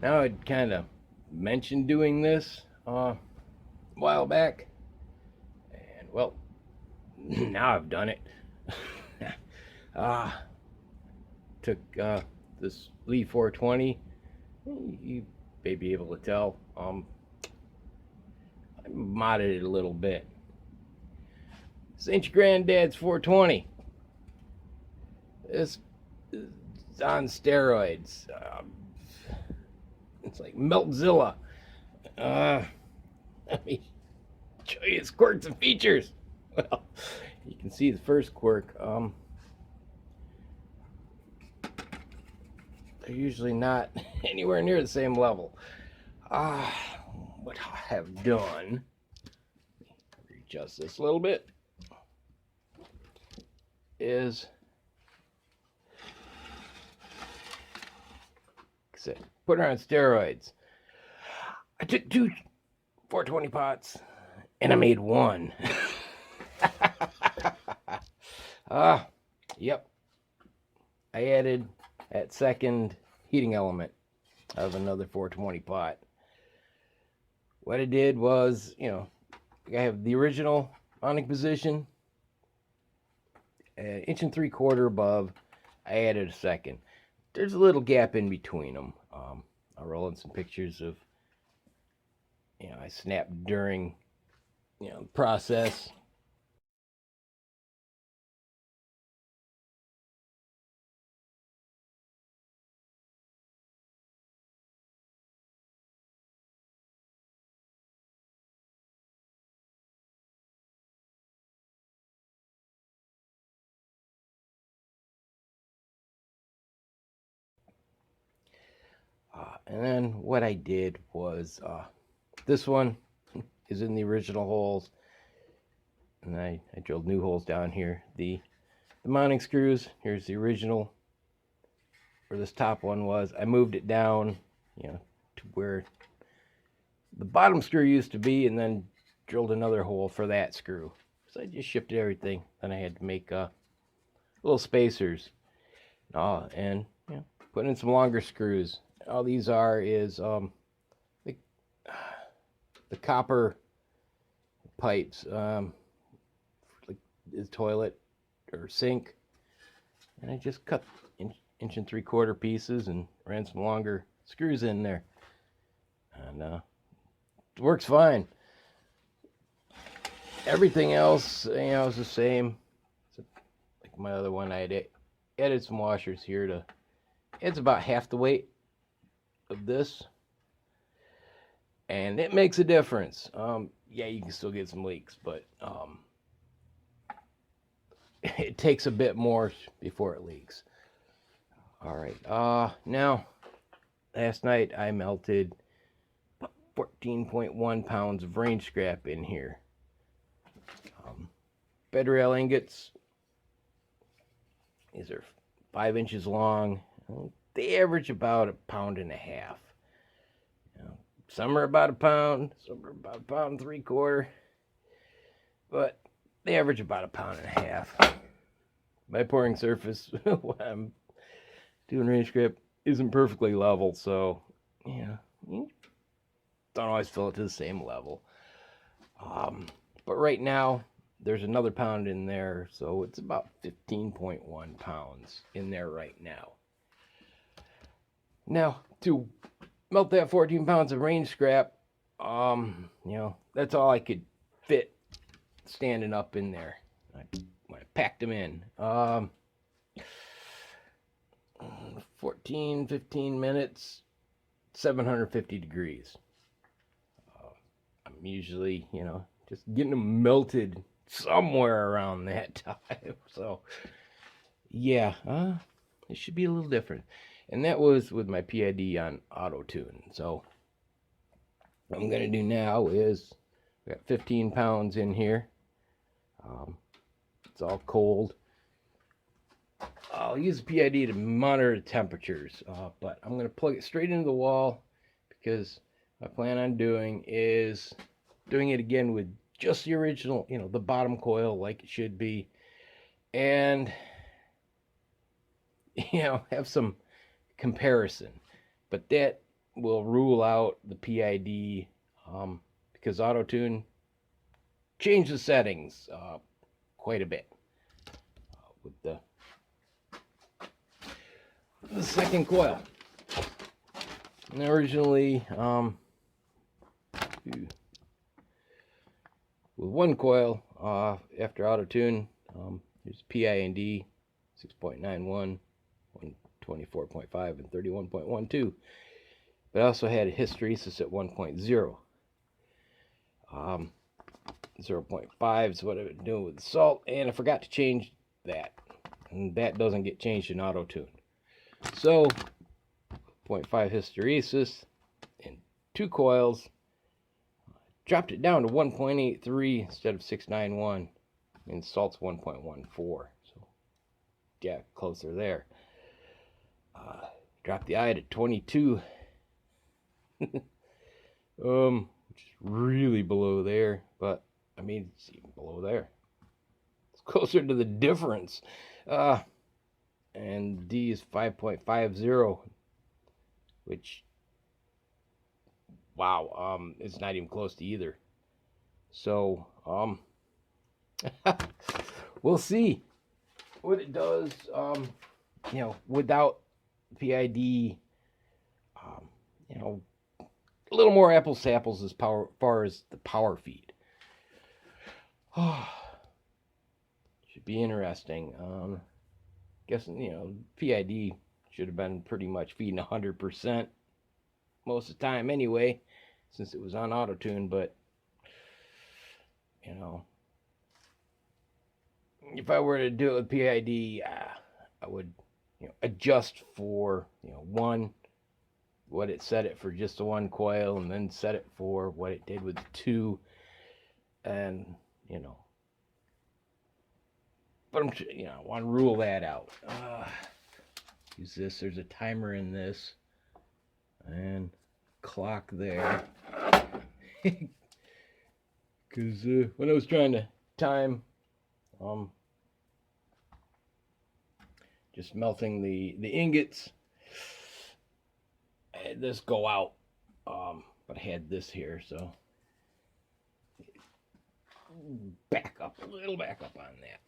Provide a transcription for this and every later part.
Now I'd kind of mentioned doing this a while back, and well, now I've done it. uh, Took this Lee 420. You may be able to tell. I modded it a little bit. This ain't your granddad's 420. This is on steroids. It's like Meltzilla. Let me show you its quirks and features. Well, you can see the first quirk. They're usually not anywhere near the same level. What I have done, adjust this a little bit, is put her on steroids. I took 2 420 pots and I made one. Yep. I added that second heating element of another 420 pot. What I did was, I have the original mounting position, an 1.75 inches above. I added a second. There's a little gap in between them. I'll roll in some pictures of, I snapped during, the process. And then what I did was, this one is in the original holes, and I drilled new holes down here. The mounting screws, here's the original, where this top one was. I moved it down, to where the bottom screw used to be, and then drilled another hole for that screw. So I just shifted everything. Then I had to make little spacers, and put in some longer screws. All these is the copper pipes, like the toilet or sink, and I just cut 1.75 inch pieces and ran some longer screws in there, and it works fine. Everything else, is the same. Like my other one, I had added some washers here it's about half the weight of this, and it makes a difference. Yeah, you can still get some leaks, but it takes a bit more before it leaks. All right, now last night I melted 14.1 pounds of range scrap in here. Bed rail ingots, these are 5 inches long. They average about 1.5 pounds. Some are about 1 pound, some are about 1.75 pounds, but they average about 1.5 pounds. My pouring surface when I'm doing range scrap isn't perfectly level, so you don't always fill it to the same level. But right now there's another pound in there, so it's about 15.1 pounds in there right now. Now, to melt that 14 pounds of range scrap, that's all I could fit standing up in there when I packed them in. 15 minutes, 750 degrees. I'm usually, just getting them melted somewhere around that time. So, yeah, it should be a little different. And that was with my PID on auto tune. So what I'm going to do now is, I got 15 pounds in here. It's all cold. I'll use the PID to monitor the temperatures, but I'm going to plug it straight into the wall, because what I plan on doing is doing it again with just the original, the bottom coil like it should be, and have some comparison. But that will rule out the PID, because auto-tune changed the settings quite a bit with the second coil. And originally, with one coil, after auto-tune, there's PID 6.91, 124.5, and 31.12. But I also had a hysteresis at 1.0. 0.5 is what I've been doing with the salt, and I forgot to change that. And that doesn't get changed in auto-tune. So, 0.5 hysteresis and 2 coils. Dropped it down to 1.83 instead of 691, and salt's 1.14. So, yeah, closer there. Dropped the I to 22, which is really below there, but I mean, it's even below there. It's closer to the difference. And D is 5.50, which, wow, it's not even close to either. So, we'll see what it does, without PID, a little more apples to apples as far as the power feed. Should be interesting. Guessing, PID should have been pretty much feeding 100% most of the time anyway, since it was on auto-tune, but, if I were to do it with PID, I would, adjust for, one, what it set it for just the one coil, and then set it for what it did with the two, and, but I want to rule that out. Use this. There's a timer in this, and clock there. Because when I was trying to time, just melting the ingots, I had this go out, but I had this here, so back up on that.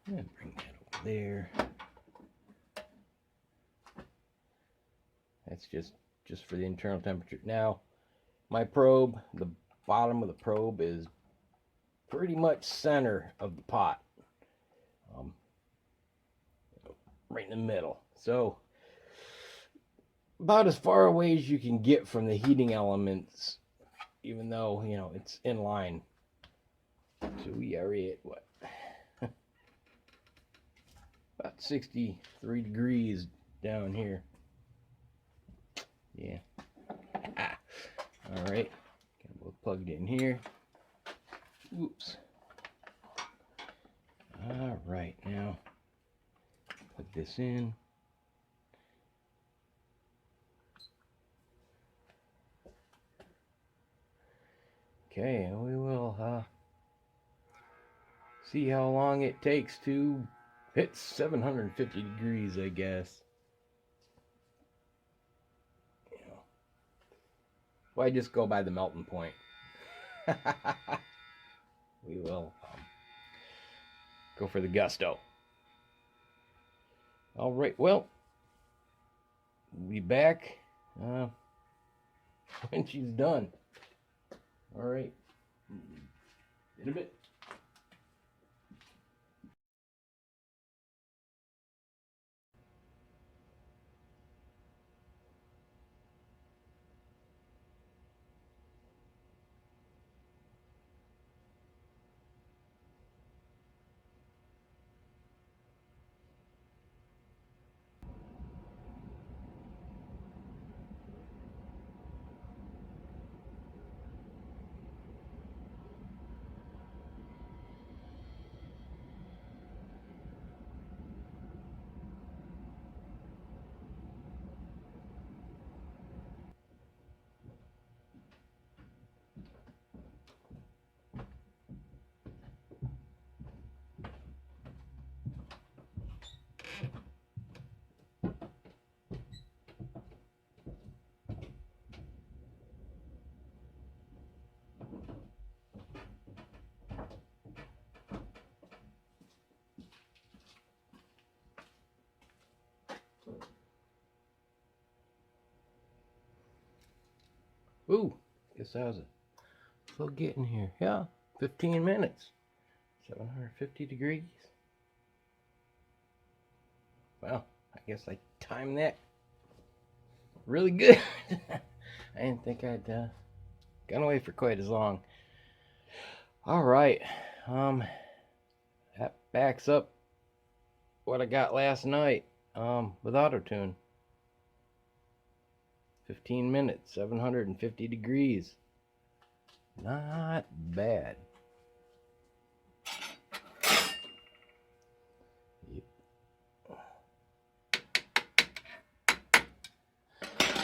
And bring that over there. That's just for the internal temperature. Now, my probe, the bottom of the probe is pretty much center of the pot. Right in the middle. So, about as far away as you can get from the heating elements, even though, it's in line. So we are at, what? About 63 degrees down here. Yeah. All right. Got both plugged in here. Oops. All right. Now, plug this in. Okay, and we will see how long it takes to hit 750 degrees, I guess. Why just go by the melting point? We will go for the gusto. All right, well, we'll be back when she's done. All right, in a bit. Ooh, guess that was a slow getting here. Yeah, 15 minutes. 750 degrees. Well, I guess I timed that really good. I didn't think I'd gone away for quite as long. All right, that backs up what I got last night with auto tune. 15 minutes, 750 degrees. Not bad. Yep.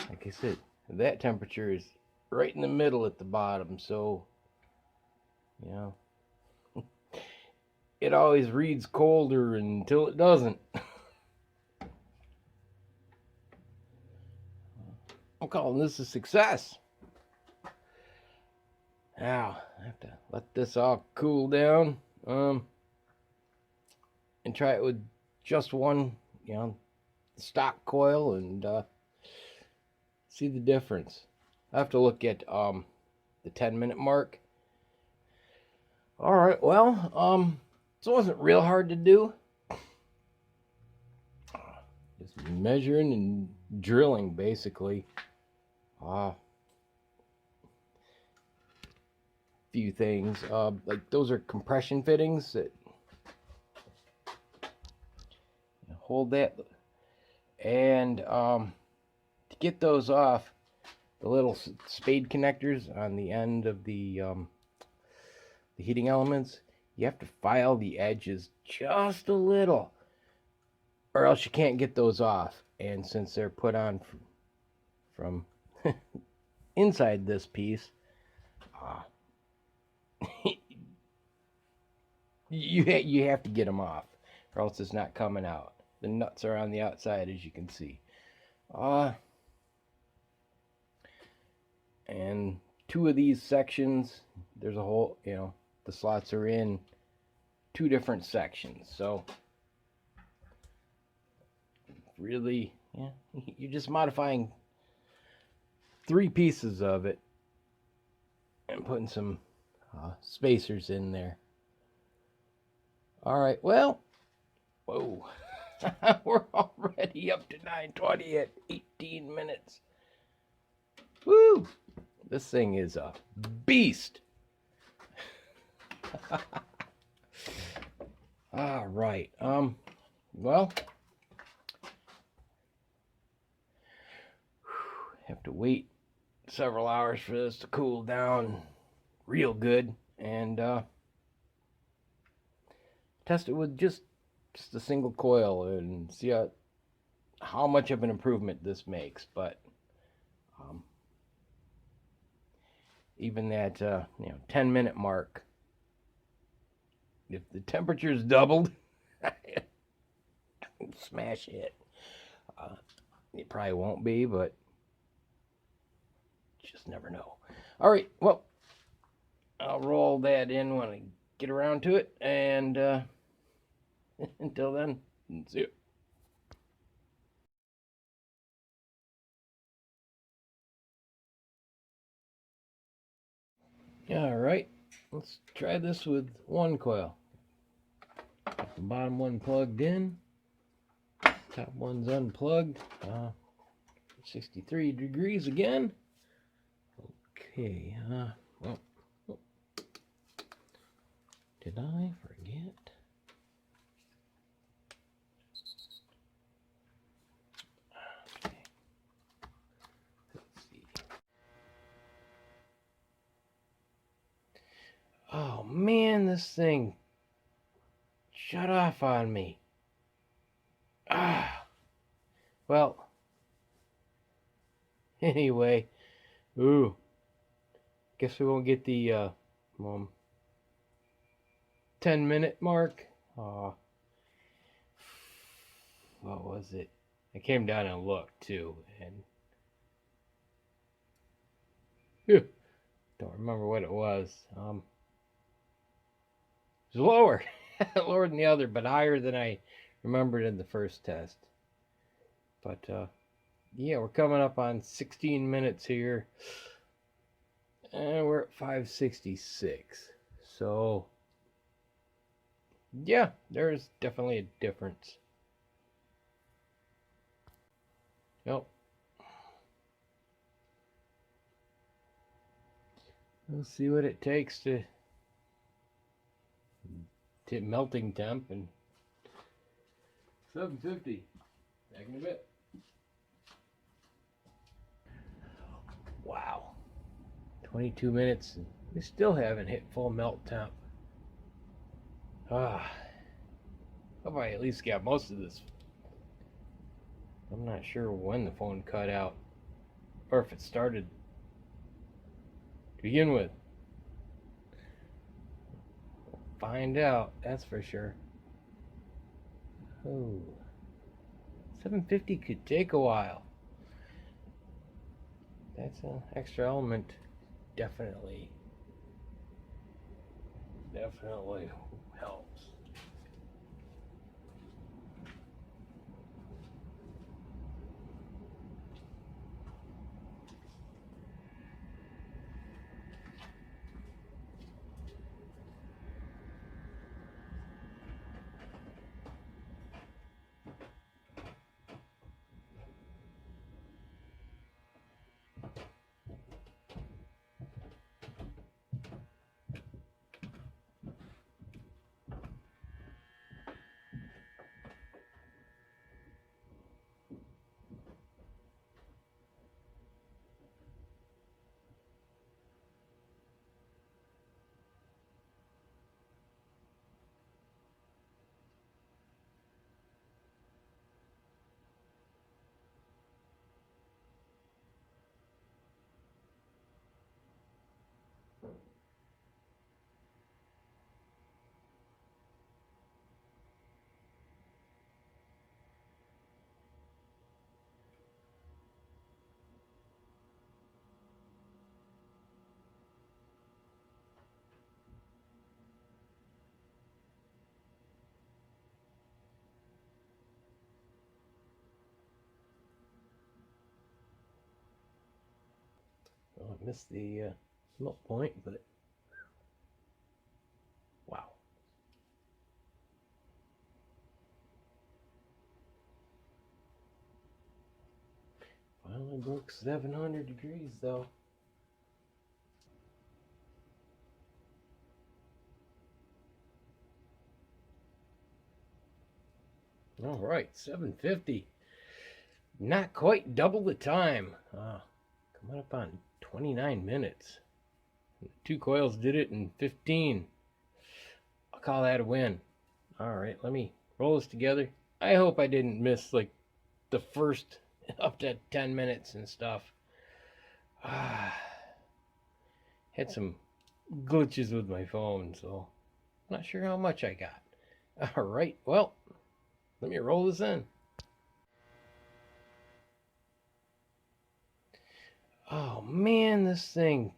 Like I said, that temperature is right in the middle at the bottom, so you know it always reads colder until it doesn't. I'm calling this a success. Now I have to let this all cool down, and try it with just one, stock coil, and see the difference. I have to look at the 10-minute mark. All right, well, this wasn't real hard to do. Just measuring and drilling, basically. Few things, like those are compression fittings that hold that, and to get those off, the little spade connectors on the end of the heating elements, you have to file the edges just a little, or else you can't get those off. And since they're put on from inside this piece, you have to get them off, or else it's not coming out. The nuts are on the outside, as you can see. And two of these sections, there's a whole, the slots are in two different sections. So really, you're just modifying three pieces of it and putting some spacers in there. All right, well, whoa, we're already up to 9:20 at 18 minutes. Woo! This thing is a beast. All right, well, have to wait several hours for this to cool down real good, and test it with just a single coil and see how much of an improvement this makes. But even that 10-minute mark, if the temperature's doubled, smash hit. It probably won't be, but just never know. All right, well, I'll roll that in when I get around to it, and until then, see you. All right, let's try this with one coil. Got the bottom one plugged in, top one's unplugged. 63 degrees again. Okay, well, did I forget? Okay. Let's see. Oh man, this thing shut off on me. Well, anyway, guess we won't get the 10-minute mark. What was it? I came down and looked too, and don't remember what it was. It was lower, lower than the other, but higher than I remembered in the first test. But yeah, we're coming up on 16 minutes here. And we're at 566. So, yeah, there's definitely a difference. Yep. We'll see what it takes to melting temp, and 750. Back in a bit. Wow. 22 minutes and we still haven't hit full melt temp. Hope I at least got most of this. I'm not sure when the phone cut out or if it started to begin with. We'll find out, that's for sure. Oh, 750 could take a while. That's an extra element. Definitely helps. Well, I missed the melt point, but wow. Finally broke 700 degrees though. All right, 750. Not quite double the time. Coming up on 29 minutes. 2 coils did it in 15. I'll call that a win. All right, let me roll this together. I hope I didn't miss like the first up to 10 minutes and stuff. Had some glitches with my phone, so I'm not sure how much I got. All right, well, let me roll this in. Oh man, this thing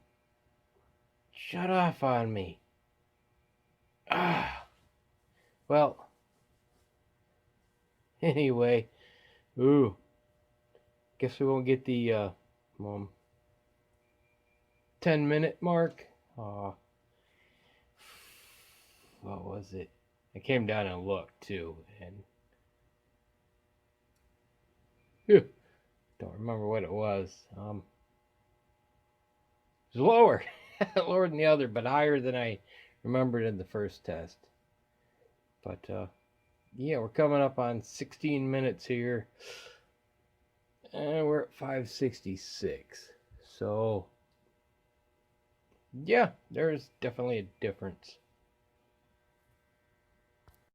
shut off on me. Well, anyway, guess we won't get the 10-minute mark. What was it? I came down and looked too, and don't remember what it was. It was lower, lower than the other, but higher than I remembered in the first test. But yeah, we're coming up on 16 minutes here, and we're at 566. So yeah, there's definitely a difference.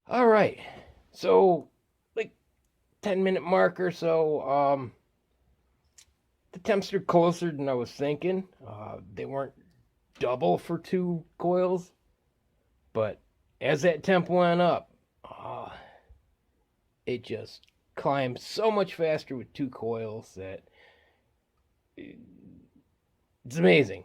All right, so like 10-minute mark or so. The temps are closer than I was thinking. They weren't double for 2 coils, but as that temp went up, it just climbed so much faster with 2 coils that it's amazing.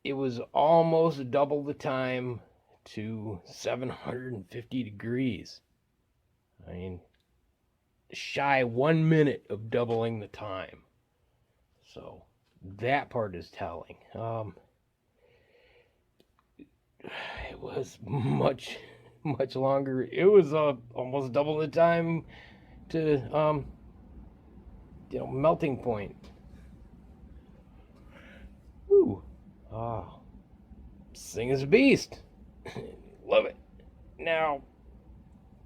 It was almost double the time to 750 degrees. I mean, shy 1 minute of doubling the time. So that part is telling. It was much longer. It was almost double the time to melting point. Woo! Oh, this thing is a beast. Love it. Now,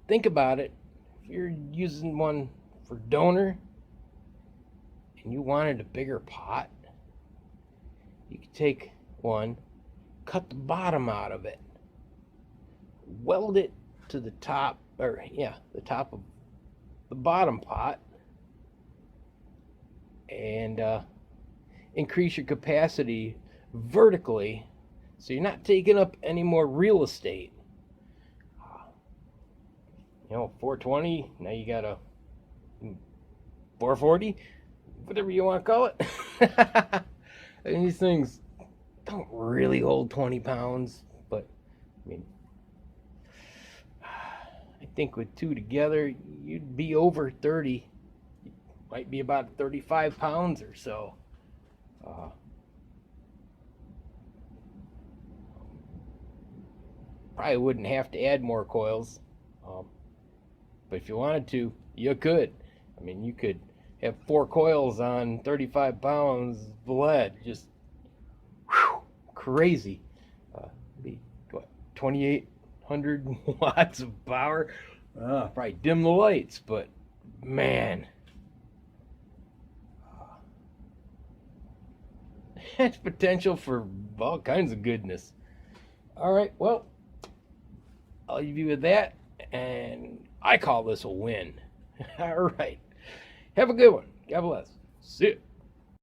think about it. If you're using one for donor and you wanted a bigger pot, you could take one, cut the bottom out of it, weld it to the top, the top of the bottom pot, and increase your capacity vertically so you're not taking up any more real estate. 420, now you got a 440, whatever you want to call it. And these things don't really hold 20 pounds, but I mean, I think with two together, you'd be over 30. You might be about 35 pounds or so. Probably wouldn't have to add more coils. But if you wanted to, you could. I mean, you could have 4 coils on 35 pounds of lead. Just crazy. Be what, 2,800 watts of power? Probably dim the lights, but man. That's potential for all kinds of goodness. All right, well, I'll leave you with that, and I call this a win. All right. Have a good one. God bless. See ya.